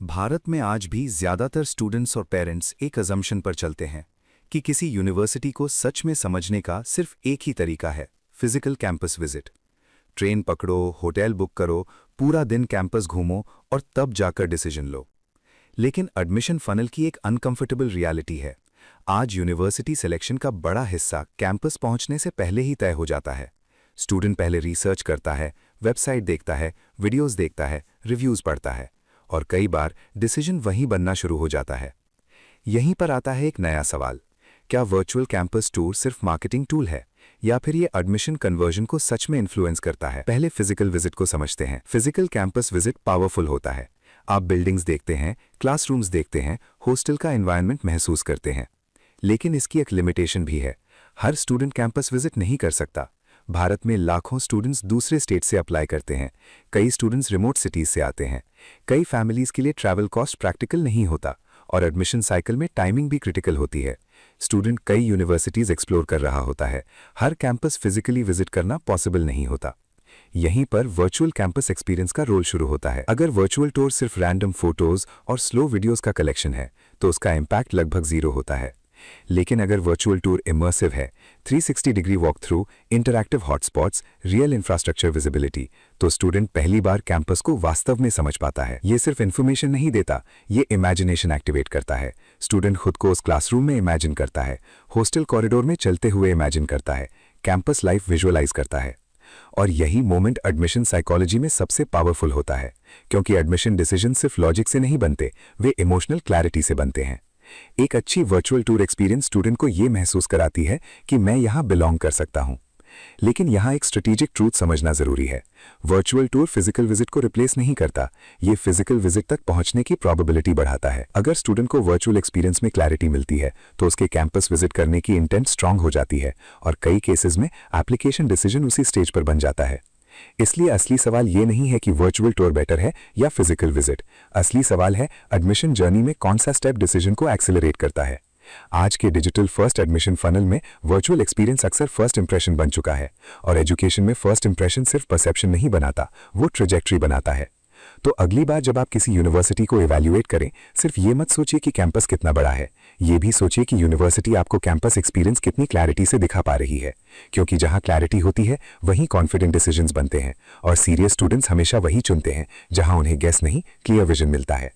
भारत में आज भी ज़्यादातर स्टूडेंट्स और पेरेंट्स एक अजम्पशन पर चलते हैं कि किसी यूनिवर्सिटी को सच में समझने का सिर्फ एक ही तरीका है, फिजिकल कैंपस विजिट। ट्रेन पकड़ो, होटल बुक करो, पूरा दिन कैंपस घूमो और तब जाकर डिसीजन लो। लेकिन एडमिशन फनल की एक अनकंफर्टेबल रियलिटी है। आज यूनिवर्सिटी सिलेक्शन का बड़ा हिस्सा कैंपस पहुंचने से पहले ही तय हो जाता है। स्टूडेंट पहले रिसर्च करता है, वेबसाइट देखता है, वीडियोस देखता है, रिव्यूज़ पढ़ता है और कई बार डिसीजन वहीं बनना शुरू हो जाता है। यहीं पर आता है एक नया सवाल, क्या वर्चुअल कैंपस टूर सिर्फ मार्केटिंग टूल है या फिर ये एडमिशन कन्वर्जन को सच में इन्फ्लुएंस करता है? पहले फिजिकल विजिट को समझते हैं। फिजिकल कैंपस विजिट पावरफुल होता है। आप बिल्डिंग्स देखते हैं, क्लासरूम्स देखते हैं, हॉस्टल का एनवायरनमेंट महसूस करते हैं। लेकिन इसकी एक लिमिटेशन भी है, हर स्टूडेंट कैंपस विजिट नहीं कर सकता। भारत में लाखों स्टूडेंट्स दूसरे स्टेट से अप्लाई करते हैं, कई स्टूडेंट्स रिमोट सिटीज से आते हैं, कई फैमिलीज के लिए ट्रैवल कॉस्ट प्रैक्टिकल नहीं होता और एडमिशन साइकिल में टाइमिंग भी क्रिटिकल होती है। स्टूडेंट कई यूनिवर्सिटीज एक्सप्लोर कर रहा होता है, हर कैंपस फिजिकली विजिट करना पॉसिबल नहीं होता। यहीं पर वर्चुअल कैंपस एक्सपीरियंस का रोल शुरू होता है। अगर वर्चुअल टूर सिर्फ रैंडम फोटोज और स्लो वीडियोस का कलेक्शन है तो उसका इम्पैक्ट लगभग जीरो होता है। लेकिन अगर वर्चुअल टूर इमर्सिव है, 360 degree walk through, interactive hotspots, real infrastructure visibility, तो स्टूडेंट पहली बार कैंपस को वास्तव में समझ पाता है। ये सिर्फ इन्फॉर्मेशन नहीं देता, ये इमेजिनेशन एक्टिवेट करता है। स्टूडेंट खुद को उस क्लासरूम में इमेजिन करता है, हॉस्टल कॉरिडोर में चलते हुए इमेजिन करता है, कैंपस लाइफ विजुअलाइज करता है। और यही मोमेंट एडमिशन साइकोलॉजी में सबसे पावरफुल होता है, क्योंकि एडमिशन डिसीजन सिर्फ लॉजिक से नहीं बनते, वे इमोशनल क्लैरिटी से बनते हैं। एक अच्छी वर्चुअल टूर एक्सपीरियंस स्टूडेंट को यह महसूस कराती है कि मैं यहां बिलोंग कर सकता हूं। लेकिन यहां एक स्ट्रेटेजिक ट्रूथ समझना जरूरी है। वर्चुअल टूर फिजिकल विजिट को रिप्लेस नहीं करता, ये फिजिकल विजिट तक पहुंचने की प्रोबेबिलिटी बढ़ाता है। अगर स्टूडेंट को वर्चुअल एक्सपीरियंस में क्लैरिटी मिलती है तो उसके कैंपस विजिट करने की इंटेंट स्ट्रांग हो जाती है और कई केसेस में एप्लीकेशन डिसीजन उसी स्टेज पर बन जाता है। इसलिए असली सवाल ये नहीं है कि वर्चुअल टूर बेटर है या फिजिकल विजिट। असली सवाल है एडमिशन जर्नी में कौन सा स्टेप डिसीजन को एक्सेलरेट करता है। आज के डिजिटल फर्स्ट एडमिशन फनल में वर्चुअल एक्सपीरियंस अक्सर फर्स्ट इंप्रेशन बन चुका है और एजुकेशन में फर्स्ट इंप्रेशन सिर्फ परसेप्शन नहीं बनाता, वो ट्रेजेक्ट्री बनाता है। तो अगली बार जब आप किसी यूनिवर्सिटी को इवैल्यूएट करें, सिर्फ ये मत सोचिए कि कैंपस कितना बड़ा है, ये भी सोचिए कि यूनिवर्सिटी आपको कैंपस एक्सपीरियंस कितनी क्लैरिटी से दिखा पा रही है। क्योंकि जहां क्लैरिटी होती है वहीं कॉन्फिडेंट डिसीजंस बनते हैं और सीरियस स्टूडेंट्स हमेशा वही चुनते हैं जहां उन्हें गेस नहीं, क्लियर विजन मिलता है।